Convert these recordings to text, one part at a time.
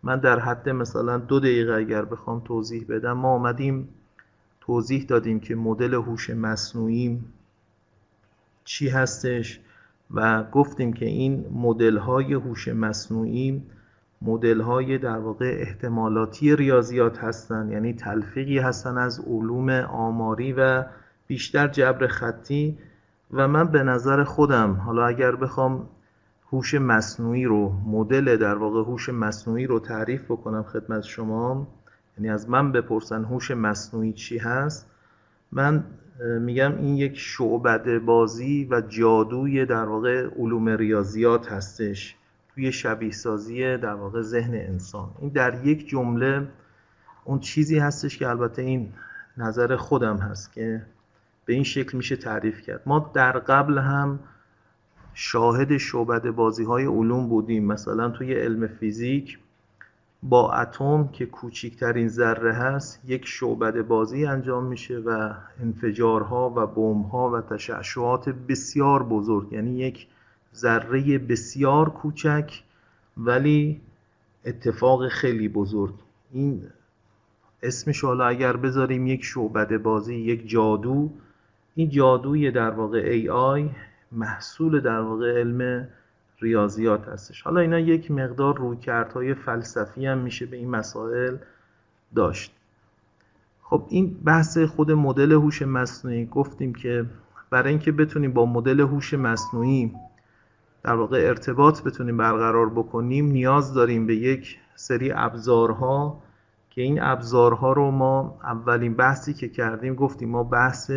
من در حد مثلا 2 دقیقه اگر بخوام توضیح بدم، ما آمدیم توضیح دادیم که مدل هوش مصنوعی چی هستش و گفتیم که این مدل‌های هوش مصنوعی مدل‌های در واقع احتمالاتی ریاضیات هستن، یعنی تلفیقی هستن از علوم آماری و بیشتر جبر خطی. و من به نظر خودم حالا اگر بخوام هوش مصنوعی رو، مدل در واقع هوش مصنوعی رو تعریف بکنم خدمت شما، یعنی از من بپرسن هوش مصنوعی چی هست، من میگم این یک شعبده بازی و جادوی در واقع علوم ریاضیات هستش توی شبیه سازی در واقع ذهن انسان. این در یک جمله اون چیزی هستش که البته این نظر خودم هست که به این شکل میشه تعریف کرد. ما در قبل هم شاهد شعبده بازی های علوم بودیم، مثلا توی علم فیزیک با اتم که کوچکترین ذره هست یک شعبده بازی انجام میشه و انفجارها و بمب‌ها و تشعشعات بسیار بزرگ، یعنی یک ذره بسیار کوچک ولی اتفاق خیلی بزرگ. این اسمش حالا اگر بذاریم یک شعبده بازی، یک جادو، این جادوی در واقع AI محصول در واقع علم ریاضیات هستش. حالا اینا یک مقدار رویکردهای فلسفی هم میشه به این مسائل داشت. خب این بحث خود مدل هوش مصنوعی، گفتیم که برای اینکه بتونیم با مدل هوش مصنوعی در واقع ارتباط بتونیم برقرار بکنیم نیاز داریم به یک سری ابزارها که این ابزارها رو ما اولین بحثی که کردیم گفتیم ما بحث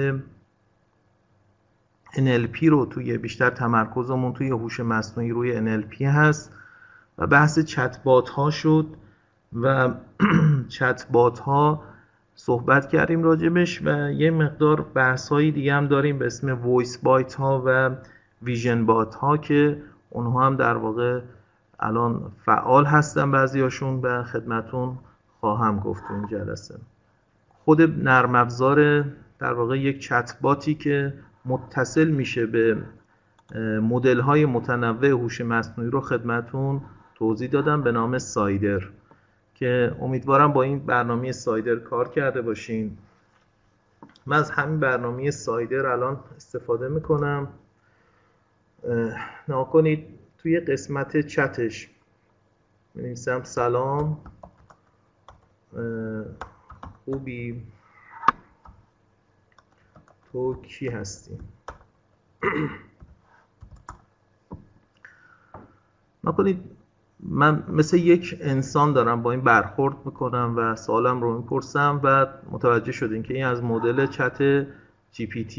NLP رو توی بیشتر تمرکزمون توی هوش مصنوعی روی NLP هست و بحث چت بات ها شد و چت بات ها صحبت کردیم راجبش و یه مقدار بحث هایی دیگه هم داریم به اسم وایس بایت ها و ویژن بات ها که اونها هم در واقع الان فعال هستن، بعضیاشون به خدمتون خواهم گفت تو این جلسه. خود نرم افزار در واقع یک چت باتی که متصل میشه به مدل های متنوع هوش مصنوعی رو خدمتون توضیح دادم به نام سایدر که امیدوارم با این برنامه سایدر کار کرده باشین. من از همین برنامه سایدر الان استفاده میکنم. نگاه کنید توی قسمت چتش می‌نویسم سلام، خوبی، تو کی هستی؟ نکنید من مثل یک انسان دارم با این برخورد میکنم و سوالم رو میپرسم و متوجه شدین که این از مدل چت GPT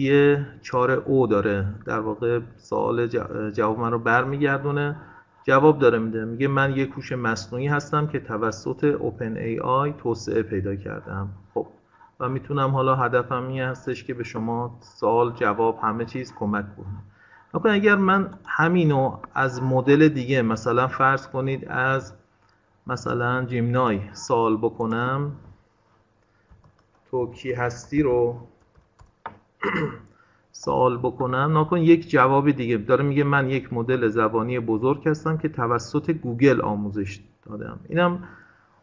4o داره در واقع سوال جواب من رو برمیگردونه، جواب داره میده، میگه من یک هوش مصنوعی هستم که توسط OpenAI توسعه پیدا کردم. خب و میتونم حالا هدفم این هستش که به شما سوال جواب همه چیز کمک کنم. مثلا اگر من همینو از مدل دیگه مثلا فرض کنید از مثلا جیمنای سوال بکنم، تو کی هستی رو سوال بکنم، نکن یک جواب دیگه داره، میگه من یک مدل زبانی بزرگ هستم که توسط گوگل آموزش دادم. اینم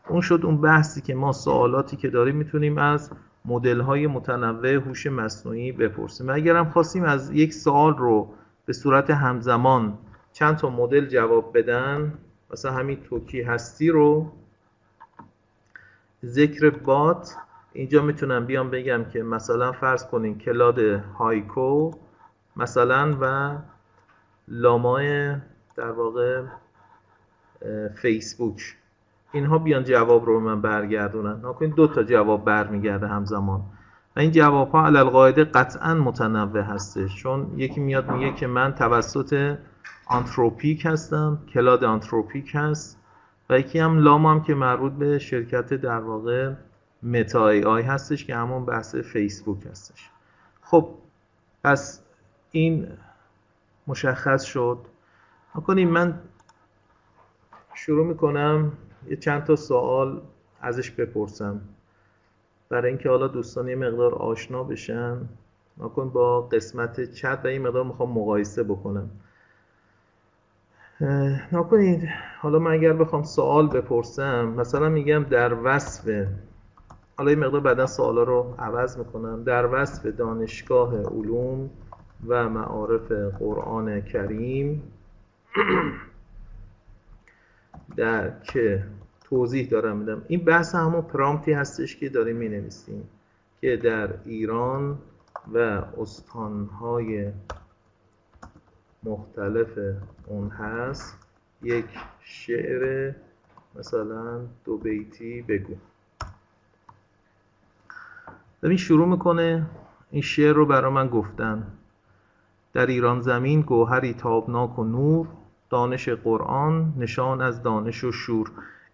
اون شد اون بحثی که ما سوالاتی که داریم میتونیم از مدل‌های متنوع هوش مصنوعی بپرسیم. اگرم خواستیم از یک سوال رو به صورت همزمان چند تا مدل جواب بدن، مثلا همین تو کی هستی رو ذکر بات اینجا میتونم بیام بگم که مثلا فرض کنین کلاد هایکو مثلا و لامای در واقع فیسبوک، اینها بیان جواب رو من برگردونن. نکنین 2 تا جواب برمیگرده همزمان و این جواب ها علی القاعده قطعا متنوع هستش، چون یکی میاد میگه که من توسط آنتروپیک هستم، کلاد آنتروپیک هست، و یکی هم لام هم که مربوط به شرکت در واقع متا ای آی هستش که همون بحث فیسبوک هستش. خب پس این مشخص شد. نکنین من شروع میکنم یه چند تا سوال ازش بپرسم برای اینکه حالا دوستان یه مقدار آشنا بشن نکن با قسمت چت و این مقدار میخوام مقایسه بکنم. نکنید حالا من اگر بخوام سوال بپرسم، مثلا میگم در وصف، حالا این مقدار بعدا سوالا رو عوض میکنم، در وصف دانشگاه علوم و معارف قرآن کریم در که توضیح دارم میدم. این بحث همون پرامپتی هستش که داریم مینویسیم که در ایران و استانهای مختلف اون هست، یک شعر مثلا 2 بیتی بگو. ببین شروع میکنه، این شعر رو برای من گفتن: در ایران زمین گوهری تابناک و نور، دانش قرآن نشان از دانش و شور.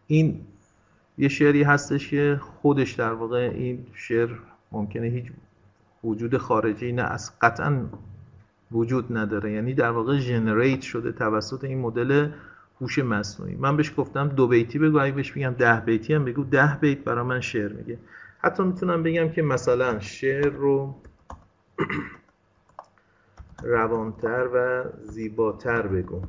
این یه شعری هستش که خودش در واقع این شعر ممکنه هیچ وجود خارجی نه از قطعا وجود نداره، یعنی در واقع جنریت شده توسط این مدل هوش مصنوعی. من بهش گفتم 2 بیتی بگو، اگه بهش بگم 10 بیتی هم بگو، 10 بیت برای من شعر میگه. حتی میتونم بگم که مثلا شعر رو روانتر و زیباتر بگو.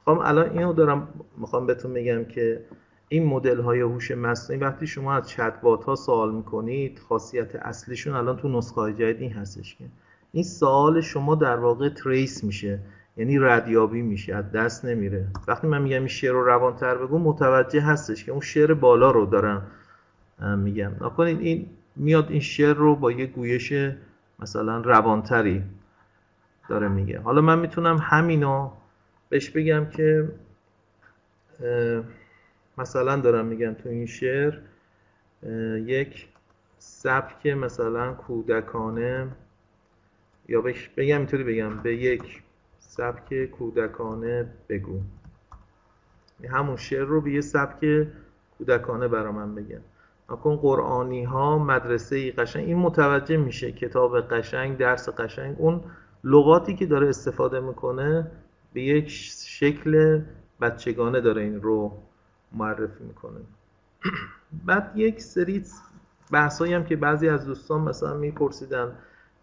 خب الان اینو دارم میخوام بهتون بگم که این مدل های هوش مصنوعی وقتی شما از چت بات ها سوال میکنید، خاصیت اصلیشون الان تو نسخه های جدید این هستش که این سوال شما در واقع تریس میشه، یعنی ردیابی میشه، از دست نمیره. وقتی من میگم این شعر رو روانتر بگو، متوجه هستش که اون شعر بالا رو دارم میگم. نکنید این میاد این شعر رو با یه گویش مثلا روانتری داره میگه. حالا من میتونم همینو بهش بگم که مثلا دارم میگم تو این شعر یک سبک مثلا کودکانه، یا بگم اینطوری بگم به یک سبک کودکانه بگو، همون شعر رو به یه سبک کودکانه برا من بگم. نکن قرآنی ها مدرسه ای قشنگ، این متوجه میشه کتاب قشنگ، درس قشنگ، اون لغاتی که داره استفاده میکنه به یک شکل بچگانه داره این رو معرفی میکنه. بعد یک سری بحثایی هم که بعضی از دوستان مثلا میپرسیدن،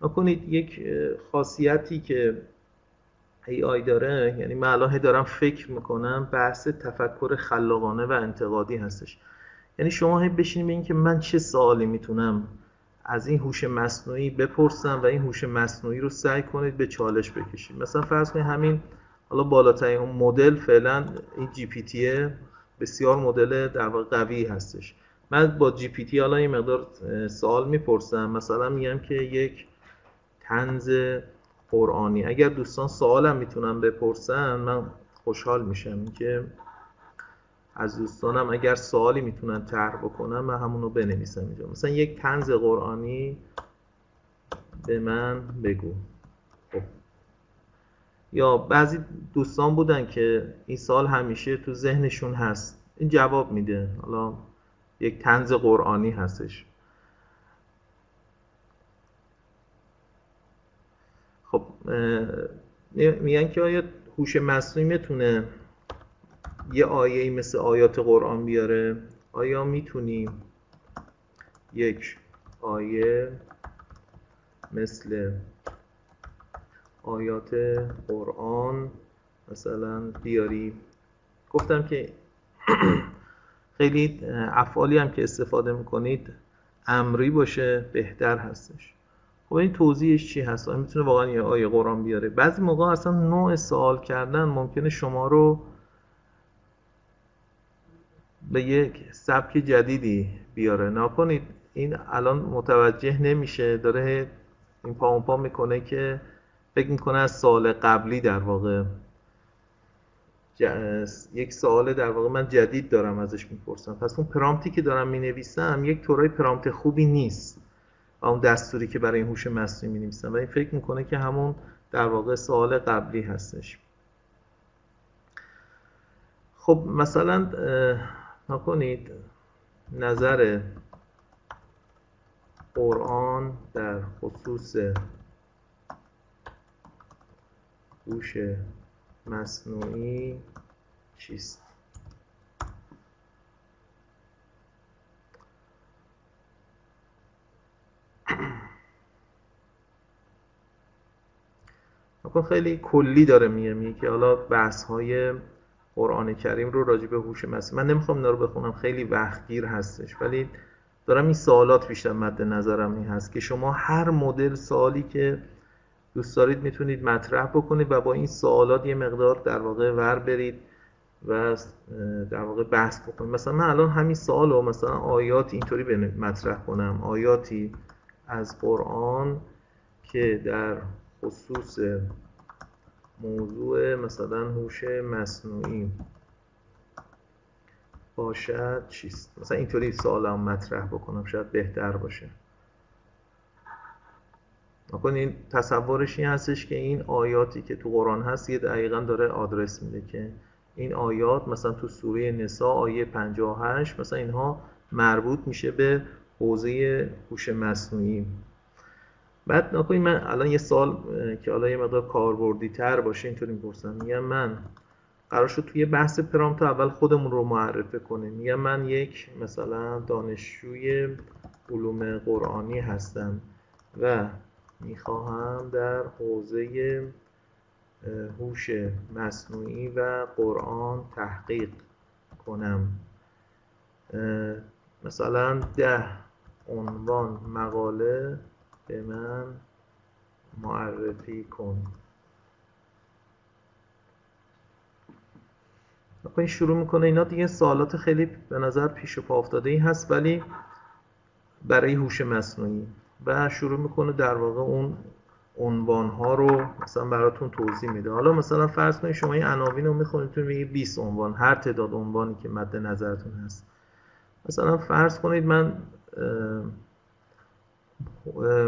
نکنید یک خاصیتی که AI داره، یعنی من الان دارم فکر میکنم، بحث تفکر خلاقانه و انتقادی هستش. یعنی شما بشینید ببینید که من چه سوالی میتونم از این هوش مصنوعی بپرسم و این هوش مصنوعی رو سعی کنید به چالش بکشید. مثلا فرض کنید همین حالا بالاترین اون مدل فعلا این جی پی تی بسیار مدل در واقع قوی هستش. من با جی پی تی حالا این مقدار سوال میپرسم، مثلا میگم که یک طنز قرآنی، اگر دوستان سوالم میتونن بپرسن من خوشحال میشم که از دوستانم اگر سوالی میتونن طرح بکنن من همونو بنویسم اینجا. مثلا یک طنز قرآنی به من بگو. خب یا بعضی دوستان بودن که این سوال همیشه تو ذهنشون هست، این جواب میده، حالا یک طنز قرآنی هستش. خب میگن که آیا هوش مصنوعی میتونه یه آیه‌ای مثل آیات قرآن بیاره؟ آیا میتونیم یک آیه مثل آیات قرآن مثلا بیاری؟ گفتم که خیلی افعالی هم که استفاده میکنید امری باشه بهتر هستش. خب این توضیحش چی هست؟ آیا میتونه واقعا یه آیه قرآن بیاره؟ بعضی موقع اصلا نوع سوال کردن ممکنه شما رو به یک سبک جدیدی بیاره. نکنید این الان متوجه نمیشه، داره این پا اون پا میکنه که فکر میکنه از سوال قبلی در واقع یک سوال در واقع من جدید دارم ازش میپرسم. پس اون پرامپتی که دارم مینویسم یک طورای پرامپت خوبی نیست و اون دستوری که برای این هوش مصنوعی مینویسم و این فکر میکنه که همون در واقع سوال قبلی هستش. خب مثلا نکنید نظر قرآن در خصوص هوش مصنوعی چیست؟ خیلی کلی داره میگه که حالا بحث های قرآن کریم رو راجع به هوش مصنوعی، من نمیخوام اینا رو بخونم خیلی وقتگیر هستش، ولی دارم این سوالات بیشتر مد نظرم این هست که شما هر مدل سوالی که دوست دارید میتونید مطرح بکنید و با این سوالات یه مقدار در واقع ور برید و در واقع بحث بکنید. مثلا من الان همین سوال رو مثلا آیات اینطوری مطرح کنم، آیاتی از قرآن که در خصوص موضوع مثلا هوش مصنوعی باشد چیست، مثلا اینطوری سوالم مطرح بکنم شاید بهتر باشه. این تصورش این هستش که این آیاتی که تو قرآن هست یه دقیقاً داره آدرس میده که این آیات مثلا تو سوره نساء آیه 58 مثلا اینها مربوط میشه به حوزه هوش مصنوعی. بعد نکنید من الان یه سوال که حالا یه مقدار کاربردی تر باشه اینطوری میپرسم، میگم من قرار شد توی بحث پرامپت اول خودمون رو معرفی کنیم. میگم من یک مثلا دانشجوی علوم قرآنی هستم و میخواهم در حوزه هوش مصنوعی و قرآن تحقیق کنم، مثلا 10 عنوان مقاله به من معرفی کن. این شروع میکنه، اینا دیگه سوالات خیلی به نظر پیش پا افتاده ای هست ولی برای هوش مصنوعی، و شروع میکنه در واقع اون عنوان ها رو مثلا براتون توضیح میده. حالا مثلا فرض کنید شما این عناوین رو میخونید تو میگه 20 عنوان، هر تعداد عنوانی که مد نظرتون هست. مثلا فرض کنید من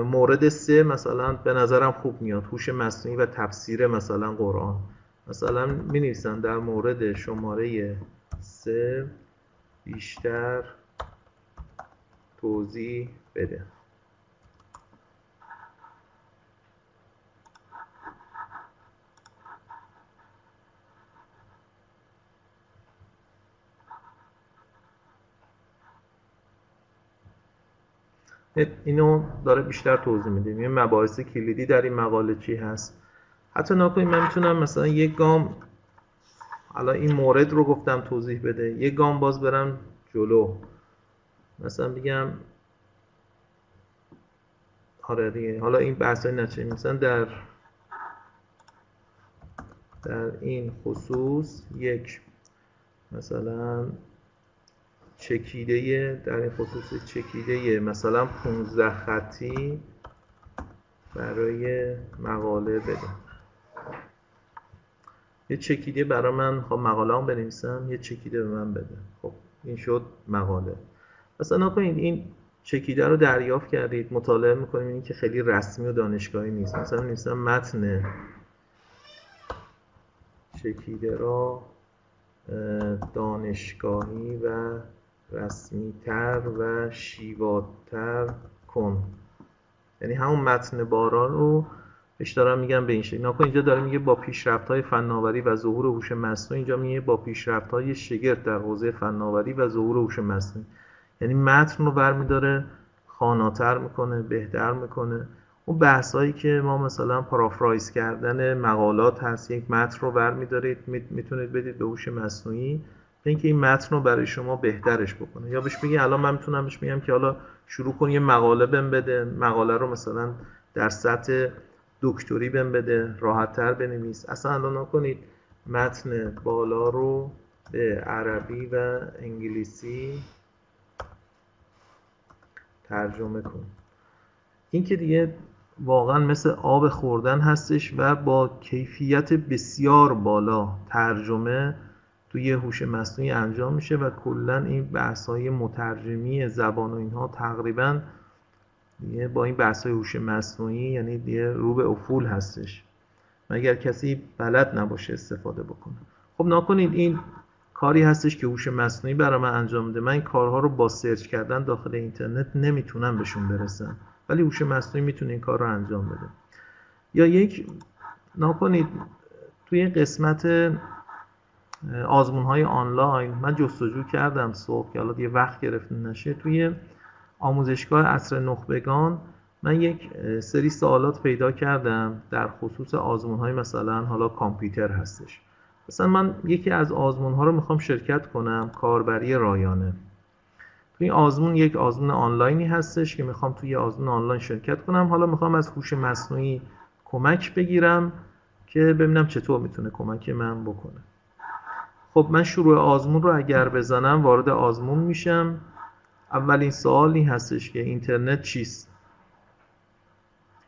مورد 3 مثلا به نظرم خوب میاد، هوش مصنوعی و تفسیر مثلا قرآن، مثلا می نویسن در مورد شماره 3 بیشتر توضیح بده. اینو داره بیشتر توضیح میده، این مباحث کلیدی در این مقاله چی هست. حتی نکنید من میتونم مثلا یک گام، الان این مورد رو گفتم توضیح بده، یک گام باز برم جلو، مثلا بگم آره دیگه حالا این بحثای نچه مثلا در این خصوص یک مثلا چکیده، در این خصوص چکیده مثلا 15 خطی برای مقاله بده. یه چکیده برای من خب مقاله هم بنویسم، یه چکیده به من بده. خب این شد مقاله. مثلا نکنید این چکیده رو دریافت کردید، مطالعه میکنیم این که خیلی رسمی و دانشگاهی نیست. مثلا نویسم متن چکیده را دانشگاهی و رسمی‌تر و شیواتر کن، یعنی همون متن بارا رو بهش دارم میگم به این شکل. ناکن اینجا داره میگه با پیشرفت‌های فناوری و ظهور هوش مصنوعی، اینجا میگه با پیشرفت‌های شگرف در حوزه فناوری و ظهور هوش مصنوعی، یعنی متن رو برمی‌داره خواناتر میکنه، بهتر میکنه. اون بحثایی که ما مثلا پارافرایز کردن مقالات هست، یک متن رو برمی‌دارید میتونید بدید به هوش مصنوعی اینکه این متن رو برای شما بهترش بکنه، یا بهش بگی الان من میتونم بهش بگم که حالا شروع کن یه مقاله بهم بده، مقاله رو مثلا در سطح دکتری بهم بده، راحت‌تر بنویس. اصلا الان نکنید متن بالا رو به عربی و انگلیسی ترجمه کن. این که دیگه واقعا مثل آب خوردن هستش و با کیفیت بسیار بالا ترجمه توی هوش مصنوعی انجام میشه و کلا این بحث‌های مترجمی زبان و اینها تقریبا با این بحث‌های هوش مصنوعی یعنی دیگه رو به افول هستش مگر کسی بلد نباشه استفاده بکنه. خب نکنید این کاری هستش که هوش مصنوعی برای من انجام میده. من این کارها رو با سرچ کردن داخل اینترنت نمیتونم بهشون برسم، ولی هوش مصنوعی میتونه این کار رو انجام بده. یا یک نکنید توی قسمت آزمون‌های آنلاین من جستجو کردم صبح که حالا دیگه وقت گرفته نشه، توی آموزشگاه عصر نخبگان من یک سری سوالات پیدا کردم در خصوص آزمون‌های مثلا حالا کامپیوتر هستش. مثلا من یکی از آزمون‌ها رو میخوام شرکت کنم، کاربری رایانه. توی این آزمون یک آزمون آنلاینی هستش که میخوام توی آزمون آنلاین شرکت کنم. حالا میخوام از هوش مصنوعی کمک بگیرم که ببینم چطور میتونه کمک من بکنه. خب من شروع آزمون رو اگر بزنم وارد آزمون میشم. اولین سوال این هستش که اینترنت چیست؟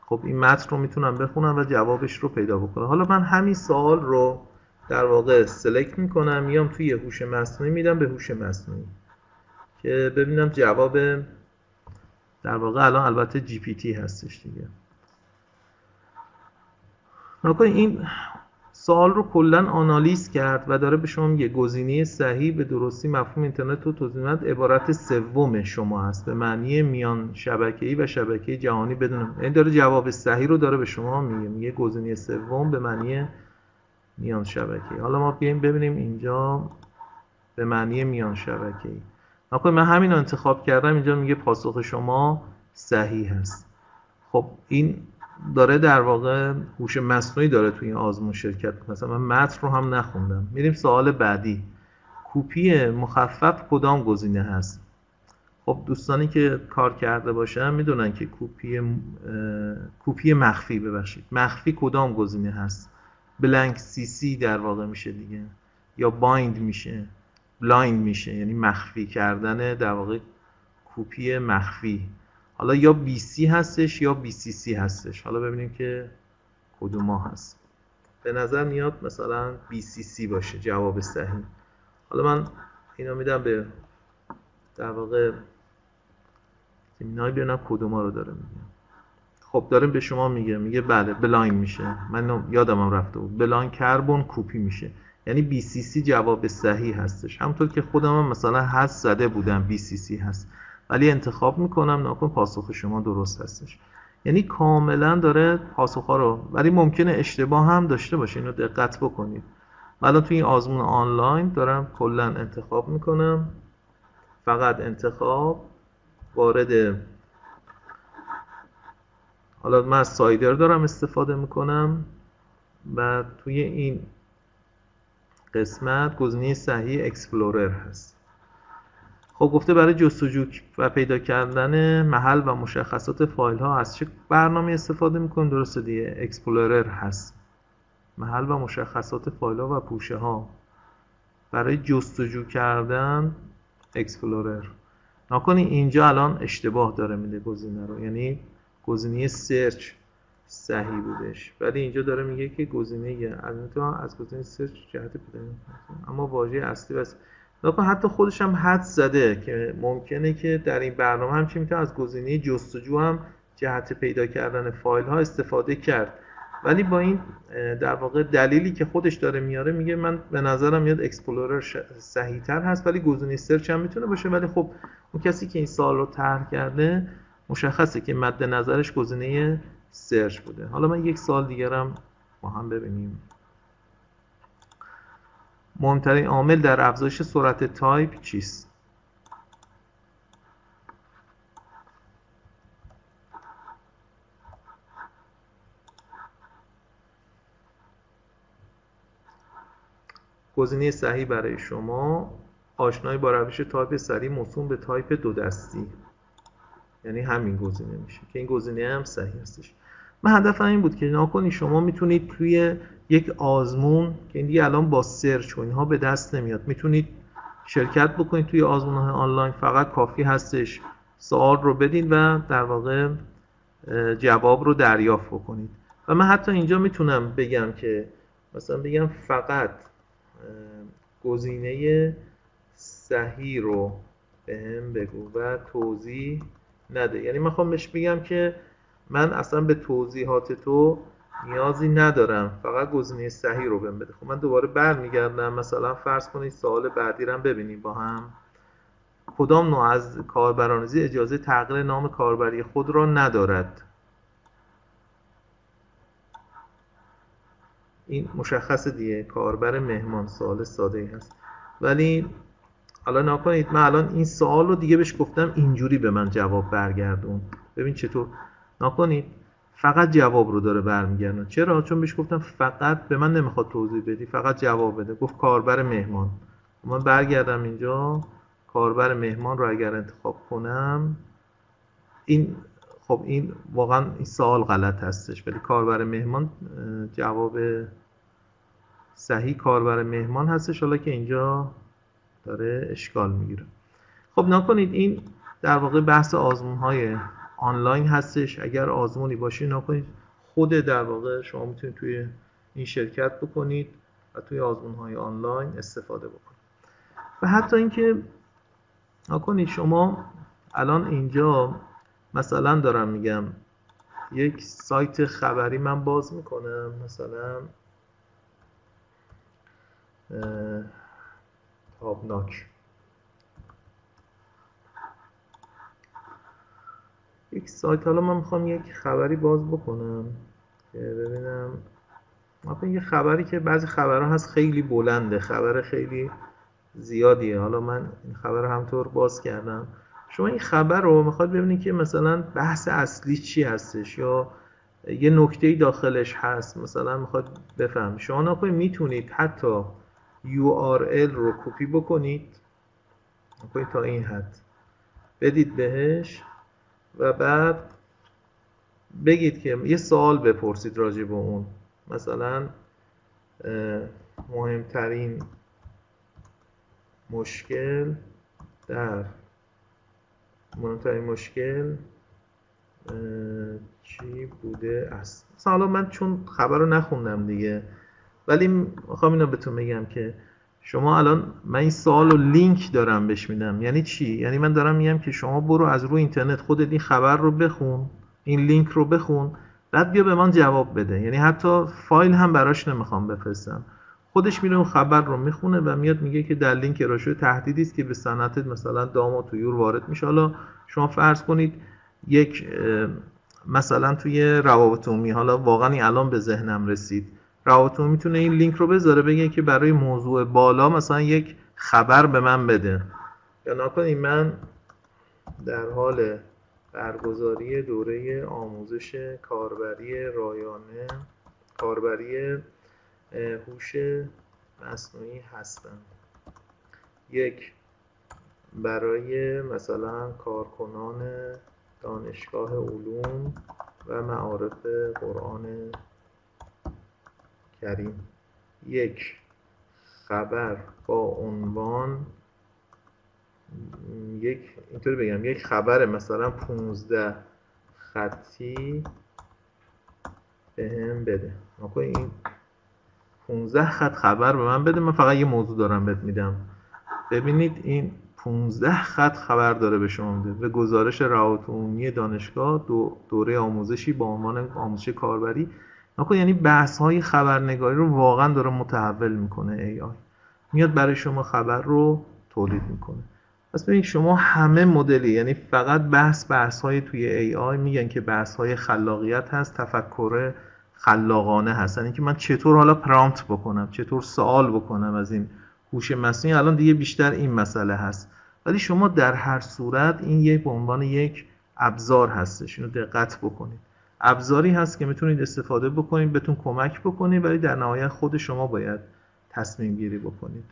خب این متن رو میتونم بخونم و جوابش رو پیدا بکنم. حالا من همین سوال رو در واقع سلکت میکنم، میام توی هوش مصنوعی میدم به هوش مصنوعی که ببینم جواب در واقع الان البته جی پی تی هستش دیگه. نکنید این سوال رو کلا آنالیز کرد و داره به شما میگه گزینه صحیح به درستی مفهوم اینترنت و توضیحات عبارت سوم شما هست به معنی میان شبکه‌ای و شبکه جهانی بدون، یعنی داره جواب صحیح رو داره به شما میگه گزینه سوم به معنی میان شبکه‌ای. حالا ما بیایم ببینیم اینجا به معنی میان شبکه‌ای. نکنید من همین رو انتخاب کردم، اینجا میگه پاسخ شما صحیح هست. خب این داره در واقع هوش مصنوعی داره توی این آزمون شرکت کنه. مثلا من متن رو هم نخوندم. میریم سوال بعدی. کپی مخفف کدام گزینه هست؟ خب دوستانی که کار کرده باشن میدونن که کپی مخفی کدام گزینه هست؟ بلانک سی سی در واقع میشه دیگه، یا بایند میشه، بلایند میشه، یعنی مخفی کردن در واقع کپی مخفی. حالا یا بی سی هستش یا بی سی سی هستش. حالا ببینیم که کدوم هست. به نظر میاد مثلا بی سی سی باشه جواب صحیح. حالا من اینو میدم به در واقع زمینه‌ای ببینم کدوم رو داره میگه. خب داریم به شما میگه بله بلاین میشه. من یادم رفته بود. بلاین کربن کپی میشه. یعنی بی سی سی جواب صحیح هستش. همونطور که خودم هم مثلا حدس زده بودم بی سی سی هست. ولی انتخاب میکنم ناکن پاسخ شما درست هستش. یعنی کاملا داره پاسخ‌ها رو، ولی ممکنه اشتباه هم داشته باشه، اینو دقت بکنید. الان توی این آزمون آنلاین دارم کلا انتخاب میکنم، فقط انتخاب وارد، حالا من از سایدر دارم استفاده میکنم و توی این قسمت گزینه صحیح اکسپلورر هست. خب گفته برای جستجو و پیدا کردن محل و مشخصات فایل ها از چه برنامه استفاده میکنیم؟ درسته دیگه، اکسپلورر هست. محل و مشخصات فایل ها و پوشه ها برای جستجو کردن اکسپلورر. نکنی اینجا الان اشتباه داره میده گزینه رو، یعنی گزینه سرچ صحیح بودش، ولی اینجا داره میگه که گزینه از گزینه سرچ جهت پیدا اما واژه اصلی بس. نکن حتی خودش هم حدس زده که ممکنه که در این برنامه هم چی میتونه از گزینه جستجو هم جهت پیدا کردن فایل ها استفاده کرد، ولی با این در واقع دلیلی که خودش داره میاره میگه من به نظرم میاد اکسپلورر صحیح تر هست، ولی گزینه سرچ هم میتونه باشه. ولی خب اون کسی که این سوال رو طرح کرده مشخصه که مد نظرش گزینه سرچ بوده. حالا من یک سوال دیگرم با هم ببینیم. مهمترین عامل در افزایش سرعت تایپ چیست؟ گزینه صحیح برای شما آشنایی با روش تایپ سریع موسوم به تایپ دو دستی، یعنی همین گزینه میشه که این گزینه هم صحیح هستش. من هدفم این بود که ناکنی شما میتونید توی یک آزمون که این دیگه الان با سرچ و اینها به دست نمیاد، میتونید شرکت بکنید توی آزمون‌های آنلاین. فقط کافی هستش سوال رو بدین و در واقع جواب رو دریافت بکنید. و من حتی اینجا میتونم بگم که مثلا بگم فقط گزینه صحیح رو بهم بگو و توضیح نده. یعنی من خواهم بهش بگم که من اصلا به توضیحات تو نیازی ندارم، فقط گزینه صحیح رو بهم بده. خب من دوباره برمیگردم، مثلا فرض کنید سوال بعدی رو ببینیم با هم. کدام نوع از کاربرانیزی اجازه تغییر نام کاربری خود را ندارد؟ این مشخصه دیگه، کاربر مهمان. سوال ساده ای هست، ولی حالا نکنید من الان این سوال رو دیگه بهش گفتم اینجوری به من جواب برگردون. ببین چطور نکنید فقط جواب رو داره برمیگردن. چرا؟ چون بهش گفتم فقط، به من نمیخواد توضیح بدی، فقط جواب بده. گفت کاربر مهمان. من برگردم اینجا کاربر مهمان رو اگر انتخاب کنم، این خب این واقعا این سوال غلط هستش، ولی کاربر مهمان جواب صحیح کاربر مهمان هستش. حالا که اینجا داره اشکال میگیره. خب نکنید این در واقع بحث آزمون‌های آنلاین هستش. اگر آزمونی باشه نکنید خود در واقع شما میتونید توی این شرکت بکنید و توی آزمون‌های آنلاین استفاده بکنید. و حتی اینکه نکنید شما الان اینجا مثلا دارم میگم یک سایت خبری من باز میکنم، مثلا تابناک، یک سایت، حالا من میخوام یک خبری باز بکنم که ببینم مثلا یه خبری که بعضی خبرها هست خیلی بلنده، خبر خیلی زیادیه. حالا من این خبر رو همطور باز کردم. شما این خبر رو میخواد ببینید که مثلا بحث اصلی چی هستش یا یه نکته‌ای داخلش هست، مثلا میخواد بفهم. شما نکنید میتونید حتی URL رو کپی بکنید، نکنید تا این حد بدید بهش و بعد بگید که یه سوال بپرسید راجع به اون، مثلا مهمترین مشکل چی بوده است. مثلا حالا من چون خبر رو نخوندم دیگه، ولی میخوام اینو بهتون بگم که شما الان من این سوال رو لینک دارم بهش میدم. یعنی چی؟ یعنی من دارم میگم که شما برو از روی اینترنت خودت این خبر رو بخون، این لینک رو بخون، بعد بیا به من جواب بده. یعنی حتی فایل هم براش نمیخوام بفرستم، خودش میره اون خبر رو میخونه و میاد میگه که در لینک ارائه تهدیدی است که به صنعت مثلا دام و طیور وارد میشه. حالا شما فرض کنید یک مثلا توی روابط عمومی، حالا واقعا این الان به ذهنم رسید، روابط عمومی میتونه این لینک رو بذاره بگه که برای موضوع بالا مثلا یک خبر به من بده. یا نکنید من در حال برگزاری دوره آموزش کاربری هوش مصنوعی هستم، یک برای مثلا کارکنان دانشگاه علوم و معارف قرآن کریم، یک خبر با عنوان اینطوری بگم یک خبر مثلا 15 خطی بهم بده. این 15 خط خبر به من بده، من فقط یه موضوع دارم بهت میدم. ببینید این 15 خط خبر داره به شما میده. به گزارش روابط عمومی دانشگاه دوره آموزشی با عنوان آموزش کاربری. یعنی بحث های خبرنگاری رو واقعا داره متحول میکنه AI، میاد برای شما خبر رو تولید میکنه. پس ببینید شما همه مدلی، یعنی فقط بحث های توی AI میگن که بحث های خلاقیت هست، تفکر خلاقانه هست. یعنی که من چطور حالا پرامپت بکنم، چطور سوال بکنم از این هوش مصنوعی، الان دیگه بیشتر این مسئله هست. ولی شما در هر صورت این به عنوان یک ابزار هستش، اینو دقت بکنید. ابزاری هست که میتونید استفاده بکنید، بهتون کمک بکنید، ولی در نهایت خود شما باید تصمیم گیری بکنید.